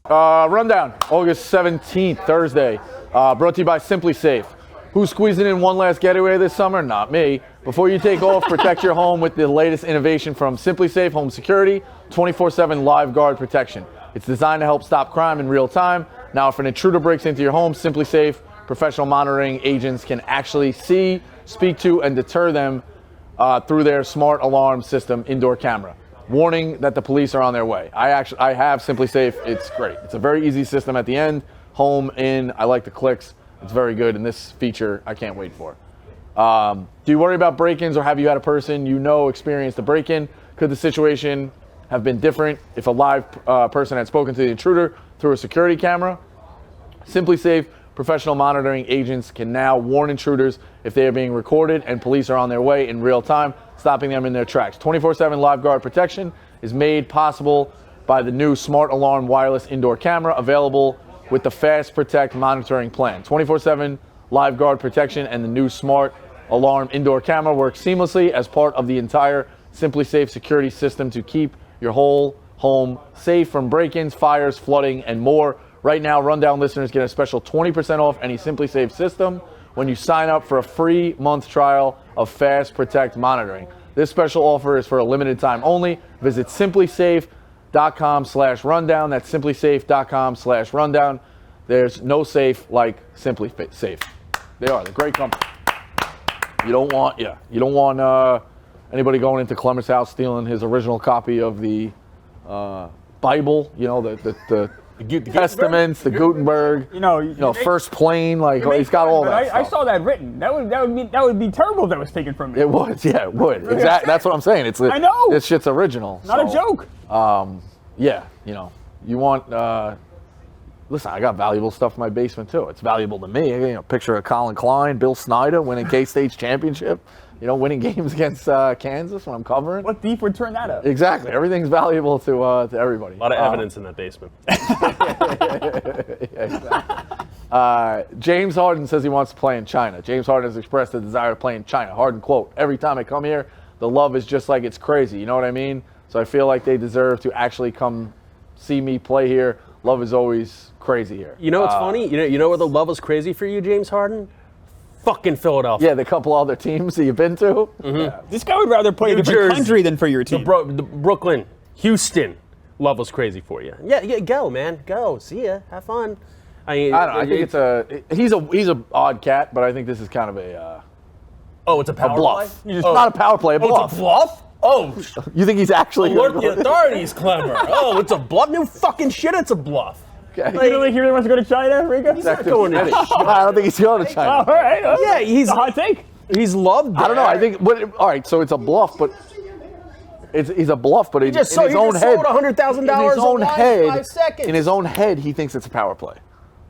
Rundown, August 17th, Thursday. Brought to you by SimpliSafe. Who's squeezing in one last getaway this summer? Not me. Before you take off, protect your home with the latest innovation from SimpliSafe Home Security, 24/7 live guard protection. It's designed to help stop crime in real time. Now, if an intruder breaks into your home, SimpliSafe professional monitoring agents can actually see, speak to, and deter them through their smart alarm system indoor camera. Warning that the police are on their way. I have SimpliSafe. It's great. It's a very easy system at the end. Home, in. I like the clicks. It's very good, and this feature I can't wait for. Do you worry about break-ins, or have you had a person you know experienced a break-in? Could the situation have been different if a live person had spoken to the intruder through a security camera? SimpliSafe professional monitoring agents can now warn intruders if they are being recorded and police are on their way in real time, stopping them in their tracks. 24/7 live guard protection is made possible by the new Smart Alarm wireless indoor camera available with the Fast Protect monitoring plan. 24/7 live guard protection and the new Smart Alarm indoor camera work seamlessly as part of the entire SimpliSafe security system to keep your whole home safe from break-ins, fires, flooding, and more. Right now, Rundown listeners get a special 20% off any SimpliSafe system when you sign up for a free month trial of Fast Protect monitoring. This special offer is for a limited time only. Visit SimpliSafe.com/rundown. That's SimpliSafe.com/rundown. There's no safe like SimpliSafe. They're great company. You don't want anybody going into Klemmer's house stealing his original copy of the Bible. You know, the Testaments, the Gutenberg. You know, first plane. Like he's got all that. I saw that written. That would be terrible if that was taken from me. It would. Yeah, it would. Exactly. That's what I'm saying. I know. This shit's original. Not a joke. Yeah. You want. Listen, I got valuable stuff in my basement too. It's valuable to me. Picture of Colin Klein, Bill Snyder winning K-State's championship. Winning games against Kansas when I'm covering. What thief would turn that up? Exactly. Everything's valuable to everybody. A lot of evidence in that basement. Yeah, exactly. James Harden says he wants to play in China. James Harden has expressed a desire to play in China. Harden, quote, "Every time I come here, the love is just like it's crazy." You know what I mean? So I feel like they deserve to actually come see me play here. Love is always crazy here. You know what's funny? You know where the love was crazy for you, James Harden? Fucking Philadelphia. Yeah, the couple other teams that you've been to. Mm-hmm. Yeah. This guy would rather play in a different country than for your team. The Brooklyn, Houston, love was crazy for you. Yeah, go, man. Go. See ya. Have fun. I don't know. I think he's a odd cat, but I think this is kind of a it's a power bluff. play? Not a power play, a bluff. It's a bluff? Oh. You think he's actually Alert the authorities, Klemmer. Oh, it's a bluff? No fucking shit, it's a bluff. Okay. You really hear he wants to go to China, Rico? He's not going to China. I don't think he's going to China. All right. Yeah, he's a hot take. He's loved there. I don't know. I think. All right, so it's a bluff, but he's a bluff, but in his own head, sold $100,000 5 seconds. In his own head, he thinks it's a power play,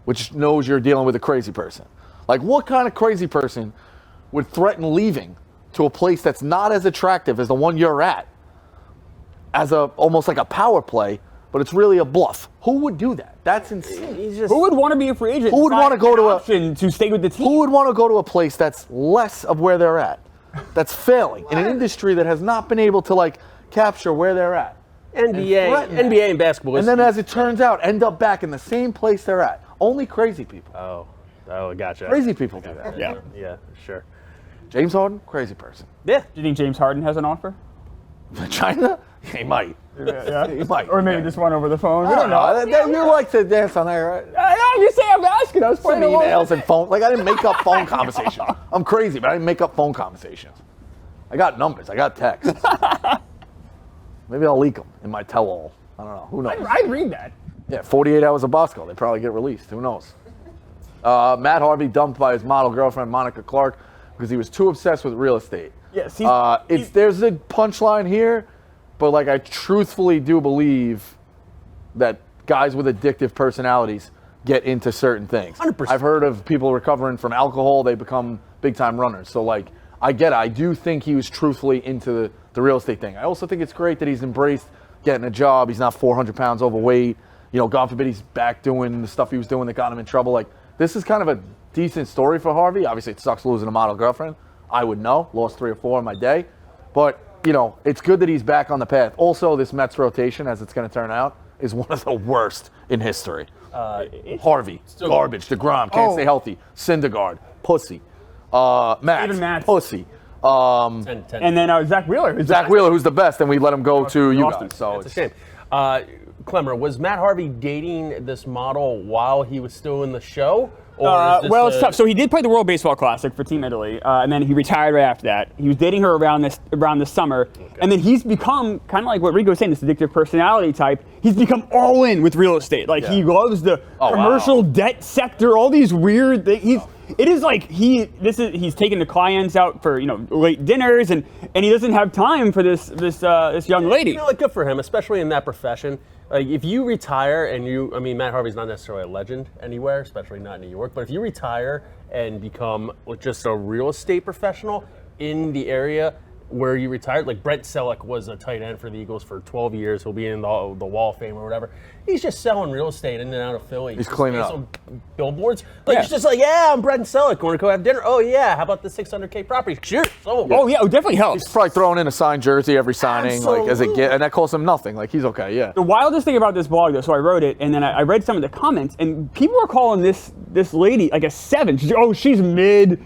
which knows you're dealing with a crazy person. Like, what kind of crazy person would threaten leaving to a place that's not as attractive as the one you're at, as almost like a power play? But it's really a bluff. Who would do that? That's insane. Who would want to be a free agent? Who would want to go to stay with the team? Who would want to go to a place that's less of where they're at, that's failing in an industry that has not been able to capture where they're at? NBA and basketball. And then, as it turns out, end up back in the same place they're at. Only crazy people. Oh, gotcha. Crazy people do that. Yeah, sure. James Harden, crazy person. Yeah. Do you think James Harden has an offer? China? He might. Yeah. He might. Or maybe just one over the phone. We don't know. You like to dance on there, right? I know. I'm just saying. I'm asking. I was Some playing emails and phone. I didn't make up phone conversations. I'm crazy, but I didn't make up phone conversations. I got numbers. I got texts. Maybe I'll leak them in my tell-all. I don't know. Who knows? I'd read that. Yeah, 48 hours of Bosco. They probably get released. Who knows? Matt Harvey dumped by his model girlfriend, Monica Clark, because he was too obsessed with real estate. Yes. There's a punchline here, but I truthfully do believe that guys with addictive personalities get into certain things. 100%. I've heard of people recovering from alcohol, they become big-time runners. So, I get it. I do think he was truthfully into the real estate thing. I also think it's great that he's embraced getting a job. He's not 400 pounds overweight. God forbid he's back doing the stuff he was doing that got him in trouble. This is kind of a decent story for Harvey. Obviously, it sucks losing a model girlfriend. I would know. Lost 3 or 4 in my day. But, it's good that he's back on the path. Also, this Mets rotation, as it's going to turn out, is one of the worst in history. Harvey, garbage. DeGrom, can't stay healthy. Syndergaard, pussy. Matt, pussy. And then Zach Wheeler. Zach Wheeler, who's the best, and we let him go to you Austin. guys. So It's a shame. Klemmer, was Matt Harvey dating this model while he was still in the show? Or is this It's tough. So he did play the World Baseball Classic for Team Italy, and then he retired right after that. He was dating her around the summer, and then he's become kind of like what Rico was saying, this addictive personality type. He's become all in with real estate. Like he loves the commercial debt sector, all these weird things. He's taking the clients out for late dinners, and he doesn't have time for this young lady. Good for him, especially in that profession. Like if you retire and Matt Harvey's not necessarily a legend anywhere, especially not in New York, but if you retire and become just a real estate professional in the area where you retired, like Brent Selleck was a tight end for the Eagles for 12 years. He'll be in the Wall of Fame or whatever. He's just selling real estate in and out of Philly. He's cleaning up. On billboards. He's just like, I'm Brent Selleck. Want to go have dinner? Oh, yeah. How about the 600K property? Sure. Oh, yeah. It definitely helps. He's probably throwing in a signed jersey every signing, and that costs him nothing. Like, he's okay, yeah. The wildest thing about this blog, though, so I wrote it, and then I read some of the comments, and people are calling this lady like a 7. She's mid.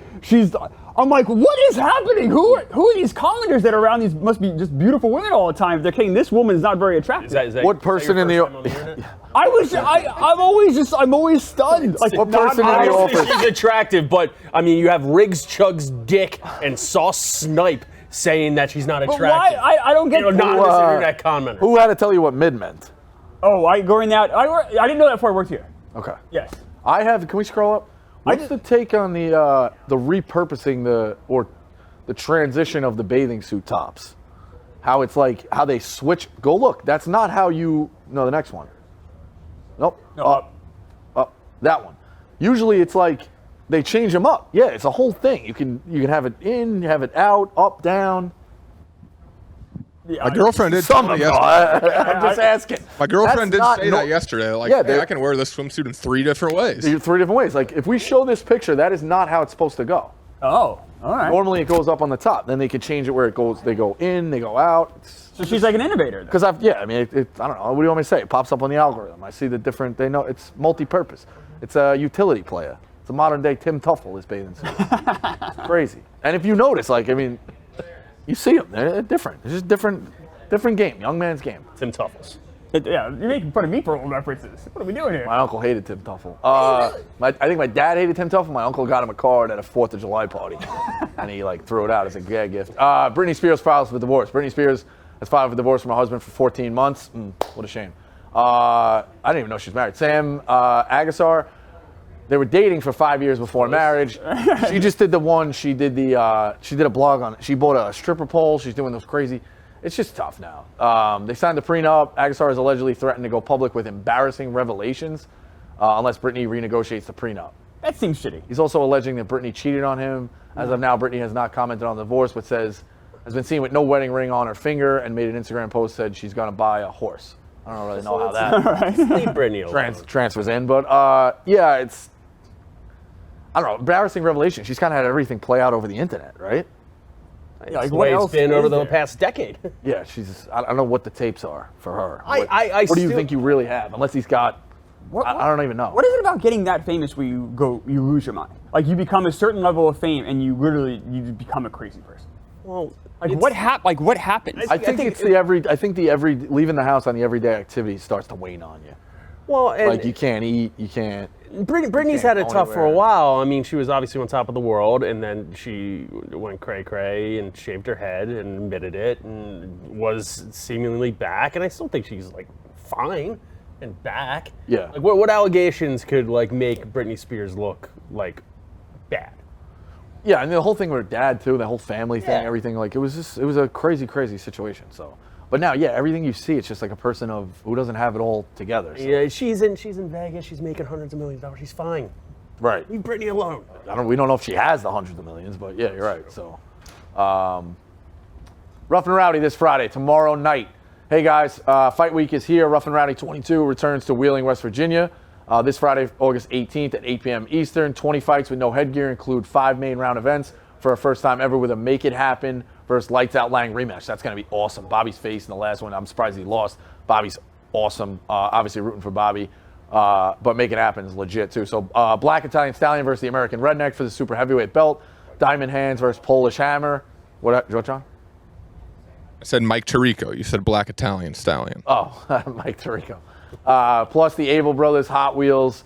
I'm like, what is happening? Who are these commenters that are around these must be just beautiful women all the time? If they're saying this woman is not very attractive. What person in the internet? I'm always stunned. Like what person in the office? She's attractive, but you have Riggs Chug's dick and Sauce Snipe saying that she's not attractive. Why? I don't get anonymous internet commenter. Who had to tell you what mid meant? Oh, I didn't know that before I worked here. Okay. Yes. Can we scroll up? What's the take on the repurposing the transition of the bathing suit tops? How it's like how they switch. Go look. That's not how you. No, the next one. Nope. No, up. That one. Usually it's like they change them up. Yeah, it's a whole thing. You can have it in, you have it out, up, down. My girlfriend did tell me yesterday. I'm just asking. My girlfriend did say that yesterday. Like, hey, I can wear this swimsuit in 3 different ways. 3 different ways. Like, if we show this picture, that is not how it's supposed to go. Oh, all right. Normally, it goes up on the top. Then they can change it where it goes. They go in, they go out. So she's like an innovator. Because I don't know. What do you want me to say? It pops up on the algorithm. I see the different. They know it's multi-purpose. It's a utility player. It's a modern day Tim Tuffle. This bathing suit. It's crazy. And if you notice, you see them. They're different. It's just different game. Young man's game. Tim Tuffles. You're making fun of me for old references. What are we doing here? My uncle hated Tim Tuffle. I think my dad hated Tim Tuffle. My uncle got him a card at a 4th of July party, and he threw it out as a gag gift. Britney Spears files for divorce. Britney Spears has filed for divorce from her husband for 14 months. What a shame. I didn't even know she was married. Sam Agasar. They were dating for 5 years before marriage. She just did the one. She did a blog on it. She bought a stripper pole. She's doing those crazy. It's just tough now. They signed the prenup. Agasar is allegedly threatened to go public with embarrassing revelations unless Britney renegotiates the prenup. That seems shitty. He's also alleging that Britney cheated on him. As of now, Britney has not commented on the divorce, but has been seen with no wedding ring on her finger and made an Instagram post said she's going to buy a horse. I don't really know how that Leave Britney alone. transfers in, but it's, I don't know, embarrassing revelation. She's kind of had everything play out over the internet, right? It's the way it's been over the past decade. Yeah, I don't know what the tapes are for her. What do you think you really have? Unless he's got, I don't even know. What is it about getting that famous where you lose your mind? Like you become a certain level of fame and you become a crazy person. Well, what happens? I think leaving the house on the everyday activity starts to wane on you. Well, and you can't eat, you can't. Britney's had it tough for a while. I mean, she was obviously on top of the world, and then she went cray-cray and shaved her head and admitted it and was seemingly back. And I still think she's, fine and back. Yeah. What allegations could, make Britney Spears look, bad? Yeah, and the whole thing with her dad, too, the whole family thing, everything, it was a crazy, crazy situation, so. But now, everything you see, it's just like a person who doesn't have it all together. So. Yeah, she's in Vegas. She's making hundreds of millions of dollars. She's fine. Right. Leave Britney alone. We don't know if she has the hundreds of millions, but yeah, you're right. So, Rough and Rowdy this Friday, tomorrow night. Hey guys, Fight Week is here. Rough and Rowdy 22 returns to Wheeling, West Virginia. This Friday, August 18th at 8 p.m. Eastern. 20 fights with no headgear include 5 main round events for a first time ever with a Make It Happen versus Lights Out Lang rematch. That's going to be awesome. Bobby's face in the last one, I'm surprised he lost. Bobby's awesome. Obviously rooting for Bobby, but make it happen is legit too. So Black Italian Stallion versus the American Redneck for the super heavyweight belt. Diamond Hands versus Polish Hammer. What, John? I said Mike Tirico. You said Black Italian Stallion. Oh, Mike Tirico. Plus the Abel Brothers, Hot Wheels,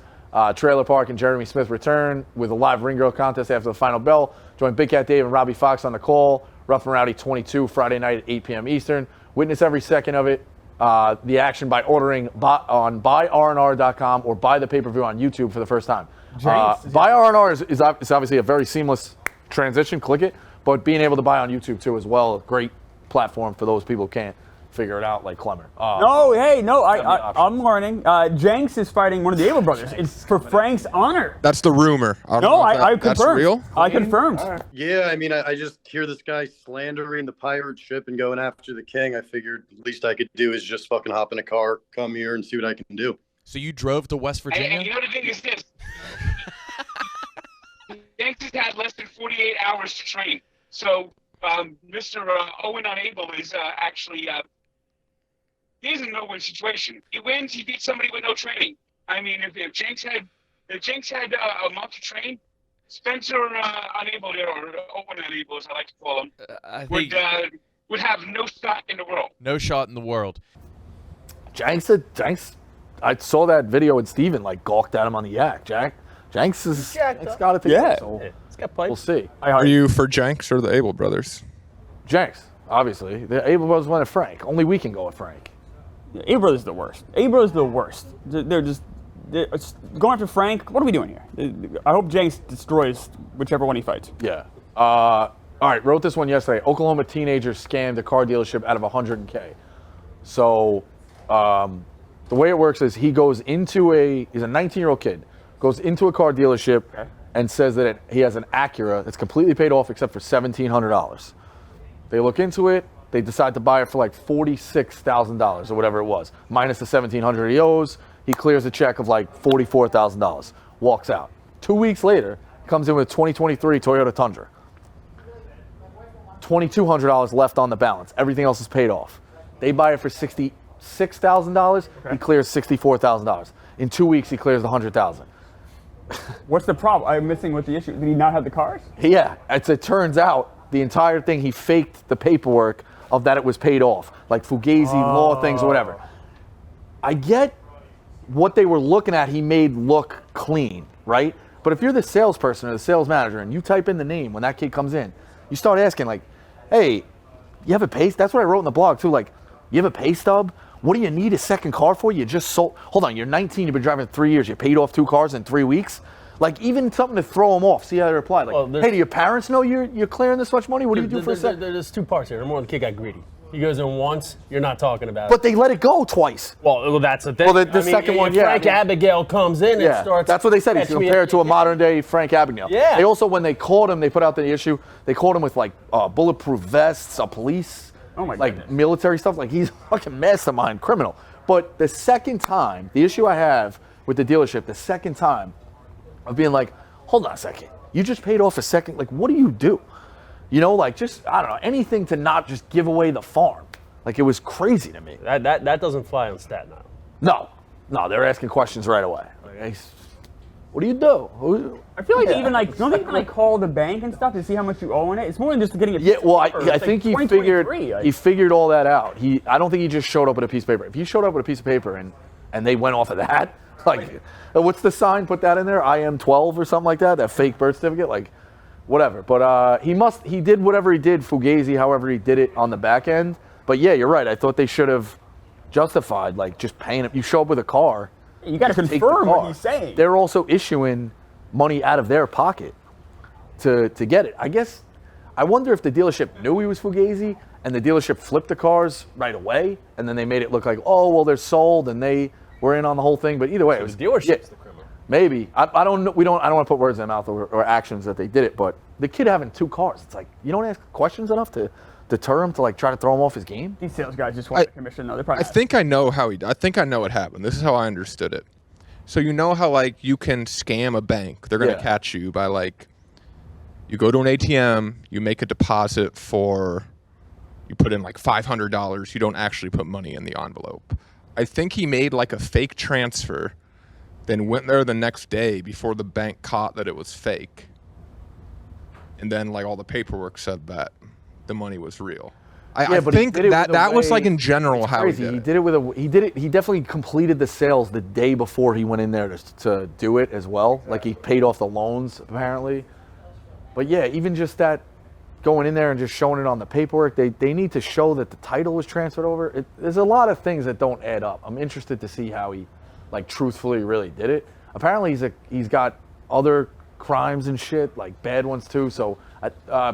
Trailer Park, and Jeremy Smith return with a live ring girl contest after the final bell. Join Big Cat Dave and Robbie Fox on the call. Rough and Rowdy 22, Friday night at 8 p.m. Eastern. Witness every second of it. The action by ordering on buyrnr.com or buy the pay-per-view on YouTube for the first time. Buy RNR is obviously a very seamless transition. Click it. But being able to buy on YouTube too as well, great platform for those people who can't figure it out like Klemmer. I'm learning. Jenks is fighting one of the Abel brothers. It's for Frank's honor. That's the rumor. I confirmed. That's real? I confirmed. Yeah, I mean, I just hear this guy slandering the pirate ship and going after the king. I figured the least I could do is just fucking hop in a car, come here, and see what I can do. So you drove to West Virginia? And you know the thing is this. Jenks has had less than 48 hours to train. So Mr. Owen Unable is actually he's in a no-win situation. He wins, he beats somebody with no training. I mean, if Jenks had a month to train, Spencer Unable there, or Owen Unable as I like to call him, would have no shot in the world. No shot in the world. Jenks, I saw that video with Steven gawked at him on the yak. Jenks got it together. So It's got pipes. we'll see. Are you for Jenks or the Abel brothers? Jenks, obviously. The Abel brothers went at Frank. Only we can go at Frank. Abel brothers is the worst. Abel brothers is the worst. They're just going after Frank. What are we doing here? I hope Jenks destroys whichever one he fights. Yeah. All right, wrote this one yesterday. Oklahoma teenager scammed a car dealership out of $100K. So the way it works is he's a 19-year-old kid, goes into a car dealership and says that he has an Acura that's completely paid off except for $1,700. They look into it. They decide to buy it for $46,000 or whatever it was, minus the $1,700 he owes. He clears a check of $44,000, walks out. 2 weeks later, comes in with a 2023 Toyota Tundra. $2,200 left on the balance. Everything else is paid off. They buy it for $66,000. He clears $64,000. In 2 weeks, he clears the $100,000. What's the problem? I'm missing what the issue. Did he not have the cars? Yeah, it turns out the entire thing, he faked the paperwork of that it was paid off, like Fugazi law things or whatever. I get what they were looking at, he made look clean, right? But if you're the salesperson or the sales manager and you type in the name when that kid comes in, you start asking hey, you have a pay? That's what I wrote in the blog too. You have a pay stub? What do you need a second car for? You just sold. Hold on, you're 19. You've been driving 3 years. You paid off 2 cars in 3 weeks. Even something to throw them off. See how they reply. Hey, do your parents know you're clearing this much money? What do you do for a second? There's 2 parts here. Number one, the kid got greedy. He goes in once, you're not talking about it. But they let it go twice. Well, that's the thing. Well, the second one, Frank Abigail comes in and starts. That's what they said. He's compared to a modern day Frank Abagnale. Yeah. They also, when they called him, they put out the issue. They called him with bulletproof vests, a police, military stuff. He's a fucking mastermind criminal. But the second time, the issue I have with the dealership, the second time of being hold on a second, you just paid off a second. What do you do? Just, I don't know, anything to not just give away the farm. It was crazy to me. That doesn't fly on Staten Island. No, they're asking questions right away. What do you do? I feel even don't they even call the bank and stuff to see how much you owe in it? It's more than just getting a piece Yeah, well, of paper. I think he figured all that out. I don't think he just showed up with a piece of paper. If he showed up with a piece of paper and they went off of that, what's the sign? Put that in there. I am 12 or something like that. That fake birth certificate, whatever. But he did whatever he did, Fugazi, however he did it on the back end. But yeah, you're right. I thought they should have justified just paying him. You show up with a car. You got to confirm what he's saying. They're also issuing money out of their pocket to get it. I wonder if the dealership knew he was Fugazi and the dealership flipped the cars right away and then they made it look they're sold and they were in on the whole thing. But either way, it was the dealership's the criminal. Maybe. I don't know. I don't want to put words in their mouth or actions that they did it. But the kid having 2 cars, it's you don't ask questions enough to deter him to try to throw him off his game. These sales guys just want the commission. No, I think I know what happened. This is how I understood it. So you know how you can scam a bank. They're going to catch you by you go to an ATM, you make a deposit you put in $500. You don't actually put money in the envelope. I think he made like a fake transfer, then went there the next day before the bank caught that it was fake. And then like all the paperwork said that the money was real. I but he think did it with that a was way- like in general It's how crazy. he did it. He did it with a. He did it. He definitely completed the sales the day before he went in there to do it as well. Like he paid off the loans apparently. But yeah, even just that, going in there and just showing it on the paperwork, they need to show that the title was transferred over. There's a lot of things that don't add up. I'm interested to see how he, like, truthfully really did it. Apparently he's got other crimes and shit, like bad ones too. So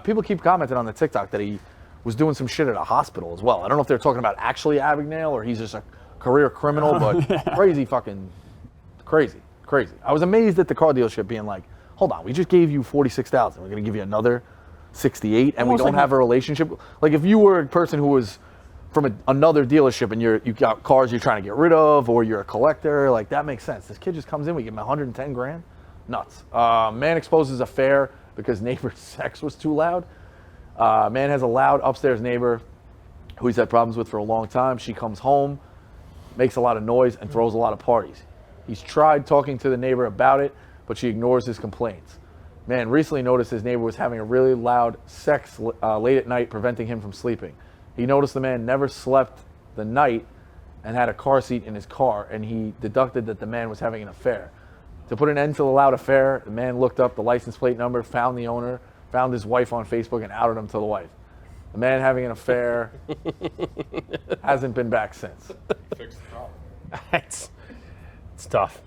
people keep commenting on the TikTok that he was doing some shit at a hospital as well. I don't know if they're talking about actually Abagnale or he's just a career criminal, but crazy. I was amazed at the car dealership being like, hold on, we just gave you $46,000. We're going to give you another 68 and we don't have a relationship. Like if you were a person who was from another dealership and you got cars you're trying to get rid of or you're a collector, like that makes sense. This kid just comes in, we give him 110 grand. Nuts. Man exposes affair because neighbor's sex was too loud. Man has a loud upstairs neighbor who he's had problems with for a long time. She comes home, makes a lot of noise, and throws a lot of parties. He's tried talking to the neighbor about it, but she ignores his complaints. Man recently noticed his neighbor was having a really loud sex late at night, preventing him from sleeping. He noticed the man never slept the night and had a car seat in his car, and he deducted that the man was having an affair. To put an end to the loud affair, the man looked up the license plate number, found the owner, found his wife on Facebook, and outed him to the wife. The man having an affair hasn't been back since. It's tough.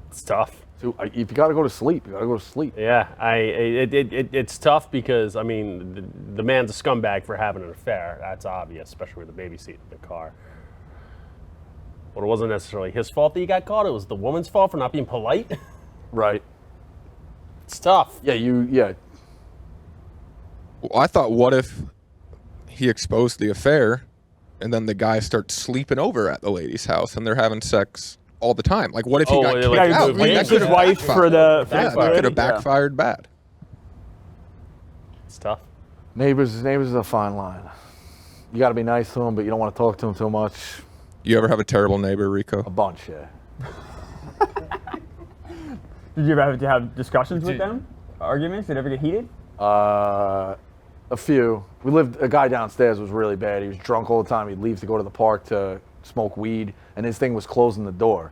It's tough. So if you got to go to sleep, you got to go to sleep. Yeah, it's tough because, I mean, the man's a scumbag for having an affair. That's obvious, especially with the baby seat in the car. But it wasn't necessarily his fault that he got caught. It was the woman's fault for not being polite. Right. It's tough. Yeah. Well, I thought, what if he exposed the affair and then the guy starts sleeping over at the lady's house and they're having sex all the time? Like, what if he got kicked like, out? moved Like, in that with could his have wife backfired. for the Yeah, that could have backfired bad. It's tough. Neighbors is a fine line. You got to be nice to him, but you don't want to talk to him too much. You ever have a terrible neighbor, Rico? A bunch, yeah. Did you ever have to have discussions with them? Arguments? Did it ever get heated? A few. A guy downstairs was really bad. He was drunk all the time. He'd leave to go to the park to smoke weed, and his thing was closing the door.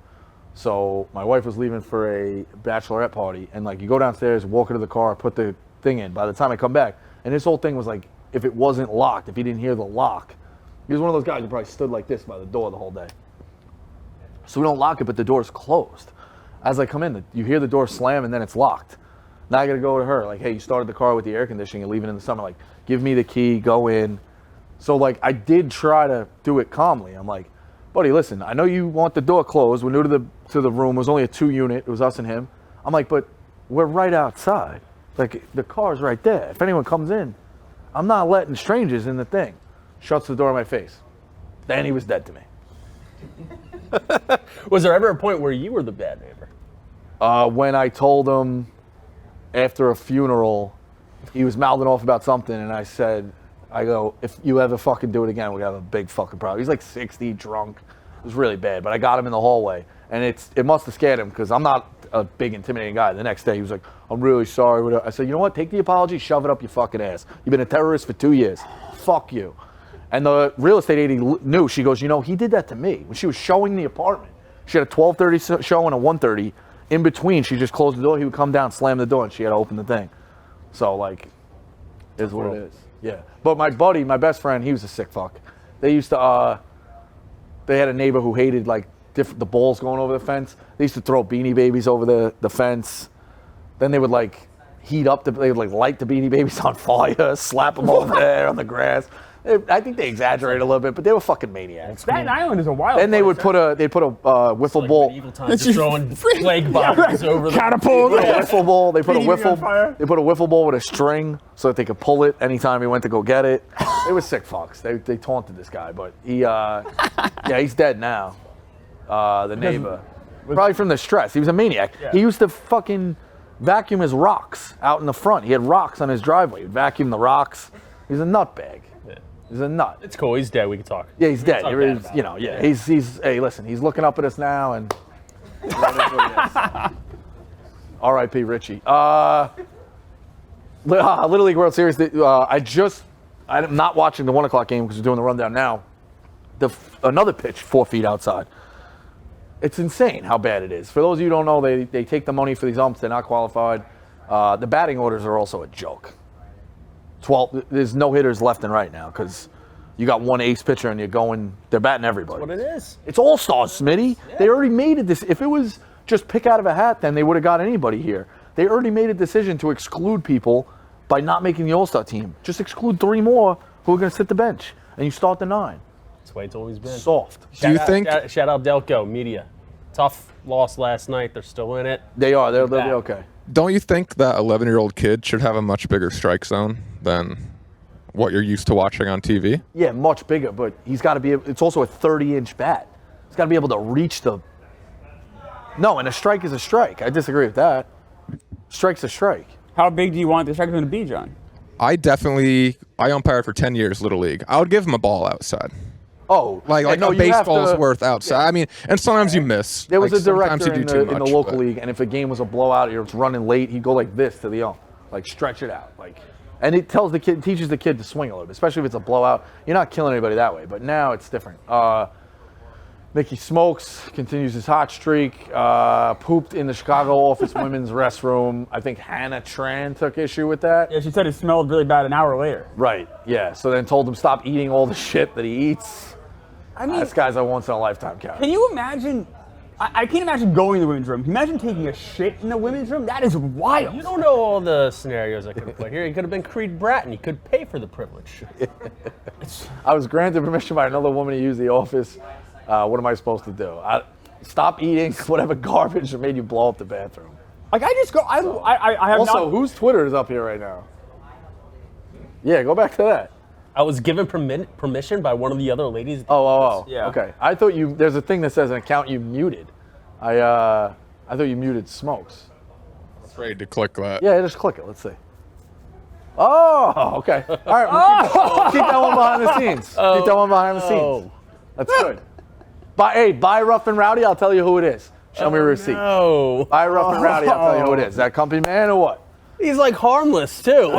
So my wife was leaving for a bachelorette party, and like you go downstairs, walk into the car, put the thing in. By the time I come back, and his whole thing was like, if it wasn't locked, if he didn't hear the lock, he was one of those guys who probably stood like this by the door the whole day. So we don't lock it, but the door's closed. As I come in, you hear the door slam, and then it's locked. Now I gotta go to her, like, hey, you started the car with the air conditioning and leaving in the summer, like, give me the key, go in. So like, I did try to do it calmly. I'm like, buddy, listen, I know you want the door closed. We're new to the room. It was only a 2-unit. It was us and him. I'm like, but we're right outside. Like, the car's right there. If anyone comes in, I'm not letting strangers in the thing. Shuts the door in my face. Then he was dead to me. Was there ever a point where you were the bad neighbor? When I told him after a funeral, he was mouthing off about something, and I go, if you ever fucking do it again, we have a big fucking problem. He's like 60, drunk. It was really bad, but I got him in the hallway, and it must have scared him because I'm not a big intimidating guy. The next day, he was like, I'm really sorry. I said, you know what? Take the apology, shove it up your fucking ass. You've been a terrorist for 2 years. Fuck you. And the real estate agent knew. She goes, you know, he did that to me. When she was showing the apartment, she had a 12:30 show and a 1:30. In between, she just closed the door. He would come down, slam the door, and she had to open the thing. So, like, is what it is. Yeah. But my buddy, my best friend, he was a sick fuck. They used to, they had a neighbor who hated, like, the balls going over the fence. They used to throw Beanie Babies over the fence. Then they would, like, they would, like, light the Beanie Babies on fire, slap them over there on the grass. I think they exaggerated a little bit, but they were fucking maniacs. Staten Island is a wild Then they place, would put a wiffle Like ball. medieval times, just throwing plague bombs over the catapult. A wiffle ball. They put a Beanie on fire. wiffle ball with a string so that they could pull it anytime he went to go get it. They were sick fucks. They taunted this guy, but he he's dead now. The neighbor, probably from the stress. He was a maniac. Yeah. He used to fucking vacuum his rocks out in the front. He had rocks on his driveway. He'd vacuum the rocks. He was a nutbag. He's a nut. It's cool. He's dead. We can talk. Yeah, he's dead. talk There bad is, about you know, him. yeah. He's. Hey, listen. He's looking up at us now, and R.I.P. Richie. Little League World Series. I'm not watching the 1 o'clock game because we're doing the rundown now. Another pitch 4 feet outside. It's insane how bad it is. For those of you who don't know, they take the money for these umps. They're not qualified. The batting orders are also a joke. 12. There's no hitters left and right now because you got one ace pitcher and they're batting everybody. That's what it is. It's all-stars, Smitty. Yeah. They already made it. If it was just pick out of a hat, then they would have got anybody here. They already made a decision to exclude people by not making the all-star team. Just exclude 3 more who are going to sit the bench, and you start the 9. That's the way it's always been. Soft. Do you think? Shout out Delco Media. Tough loss last night. They're still in it. They are. They'll be okay. Don't you think that 11-year-old kid should have a much bigger strike zone than what you're used to watching on TV? Yeah, much bigger, but he's got to be. It's also a 30-inch bat. He's got to be able to reach the. No, and a strike is a strike. I disagree with that. Strike's a strike. How big do you want the strike zone to be, John? I umpired for 10 years Little League. I would give him a ball outside. Oh, Like no, a baseball's worth outside. Yeah. I mean, and sometimes you miss. There was Like, a director sometimes you do in too the much, local but- league, and if a game was a blowout or it's running late, he'd go like this to the ump, like stretch it out, and it teaches the kid to swing a little bit, especially if it's a blowout. You're not killing anybody that way, but now it's different. Nicky Smokes continues his hot streak. Pooped in the Chicago office women's restroom. I think Hannah Tran took issue with that. Yeah, she said it smelled really bad an hour later. Right, yeah. So then told him stop eating all the shit that he eats. I mean, This guy's a once-in-a-lifetime character. can you imagine? I can't imagine going to the women's room. Can you imagine taking a shit in the women's room? That is wild. You don't know all the scenarios that could have played here. He could have been Creed Bratton. He could pay for the privilege. I was granted permission by another woman to use the office. What am I supposed to do? Stop eating whatever garbage that made you blow up the bathroom. Like I just go. I have Also, not. whose Twitter is up here right now? Yeah, go back to that. I was given permission by one of the other ladies. Oh. Yeah. Okay. I thought there's a thing that says an account you muted. I thought you muted Smokes. Afraid to click that. Yeah, just click it. Let's see. Oh, okay. All right. We'll keep that one behind the scenes. Keep that one behind the scenes. That's good. Buy Rough and Rowdy. I'll tell you who it is. Show me a receipt. No. Buy Rough and Rowdy. I'll tell you who it is. Is that company man or what? He's like harmless too.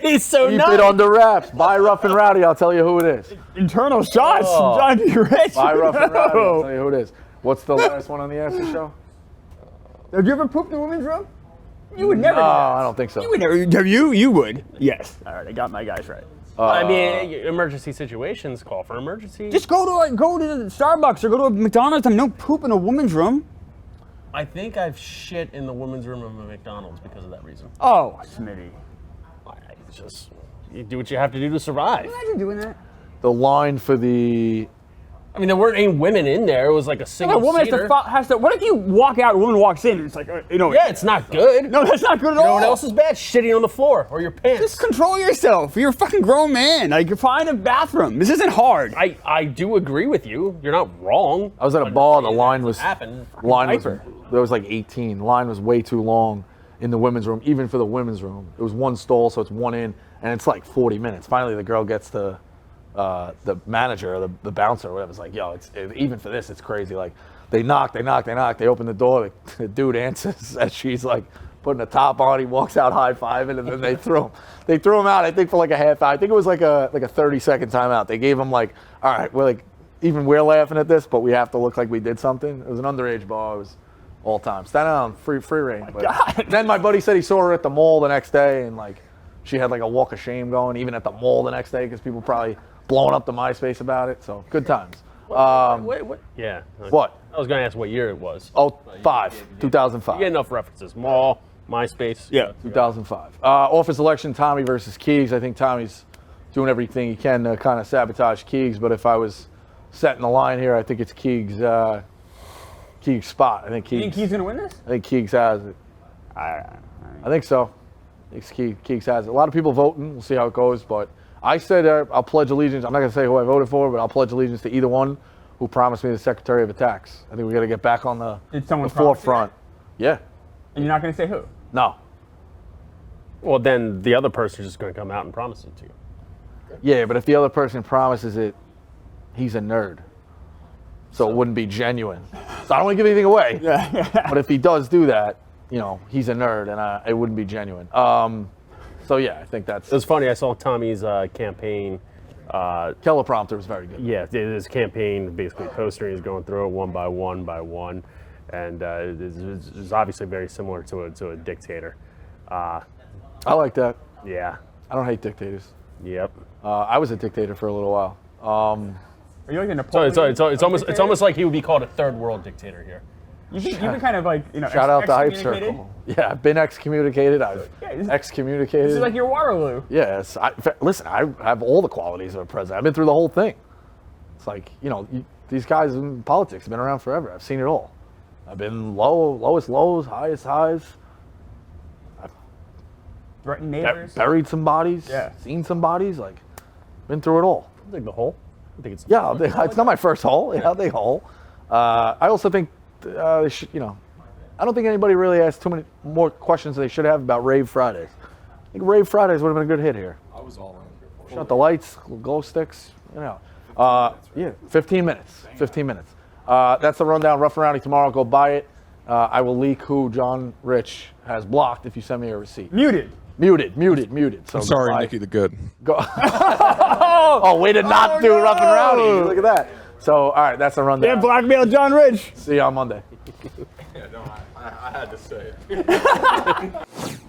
He's so Keep nice. it under wraps. Buy Rough and Rowdy. I'll tell you who it is. Internal shots from John D. Rich. Buy Rough and Rowdy. I'll tell you who it is. What's the last one on the after show? Have you ever pooped in the women's room? You would never. No, do that. I don't think so. You would never. Have you? You would. Yes. All right. I got my guys right. I mean, emergency situations call for emergency. Just go to the Starbucks or go to a McDonald's. I mean, don't poop in a woman's room. I think I've shit in the women's room of a McDonald's because of that reason. Oh, Smitty. It's just you do what you have to do to survive. Imagine doing that. The line for the I mean, there weren't any women in there. It was like a A single woman seater. has to. What if you walk out, a woman walks in, and it's like, Yeah, it's not good. No, that's not good at You know all. what else is bad? Shitting on the floor or your pants. Just control yourself. You're a fucking grown man. Like, find a bathroom. This isn't hard. I do agree with you. You're not wrong. I was at a bar. The line was happened. there was like 18. Line was way too long in the women's room, even for the women's room. It was one stall, so it's one in, and it's like 40 minutes. Finally, the girl gets to the manager or the bouncer or whatever. It's like, yo, even for this, it's crazy. Like, they knock. They open the door. The dude answers as she's like putting a top on. He walks out high-fiving, and then they threw him. They threw him out, I think, for like a half hour. I think it was like a 30-second timeout. They gave him like, all right, we're laughing at this, but we have to look like we did something. It was an underage bar. It was all time. Standing on free reign. But then my buddy said he saw her at the mall the next day, and like she had like a walk of shame going, even at the mall the next day, because people probably blowing up the MySpace about it. So good times. What? Yeah. What? I was going to ask what year it was. Oh, 2005. You get enough references. Mall, MySpace. Yeah. 2005. Office election, Tommy versus Keegs. I think Tommy's doing everything he can to kind of sabotage Keegs, but if I was setting the line here, I think it's Keegs' spot. I think You think he's going to win this? I think Keegs has it. I think so. I think Keegs has it. A lot of people voting. We'll see how it goes, but I said I'll pledge allegiance. I'm not going to say who I voted for, but I'll pledge allegiance to either one who promised me the Secretary of Attacks. I think we got to get back on the Did someone promise you forefront. Yeah. And you're not going to say who? No. Well, then the other person's just going to come out and promise it to you. Yeah, but if the other person promises it, he's a nerd. So it wouldn't be genuine. So I don't want to give anything away. But if he does do that, he's a nerd, and it wouldn't be genuine. So yeah, I think that's. It was funny. I saw Tommy's campaign. Teleprompter was very good. Yeah, his campaign, basically postering, he's going through it one by one by one, and it's obviously very similar to a dictator. I like that. Yeah. I don't hate dictators. Yep. I was a dictator for a little while. Are you like a So Napoleon? it's almost like he would be called a third world dictator here. You've been kind of like, Shout out the hype excommunicated? circle. Yeah, I've been excommunicated. I've Yeah, excommunicated. This is like your Waterloo. Yes. Listen, I have all the qualities of a president. I've been through the whole thing. It's like, these guys in politics have been around forever. I've seen it all. I've been lowest lows, highest highs. Threatened neighbors. Buried some bodies. Yeah. Seen some bodies. Like, been through it all. I think the hole. I think it's. Yeah, it's not my first hole. Yeah, they hole. I also think they should, I don't think anybody really asked too many more questions than they should have about Rave Fridays. I think Rave Fridays would have been a good hit here. I was all in. Shut the lights, glow sticks, 15 minutes. 15 minutes. That's the rundown. Rough and Rowdy tomorrow. Go buy it. I will leak who John Rich has blocked if you send me a receipt. Muted. Muted. So I'm sorry, goodbye. Nikki the Good. Go. Way to not do Rough and Rowdy. Look at that. So, all right, that's the rundown. Yeah, blackmail John Rich. See you on Monday. Yeah, no, I had to say it.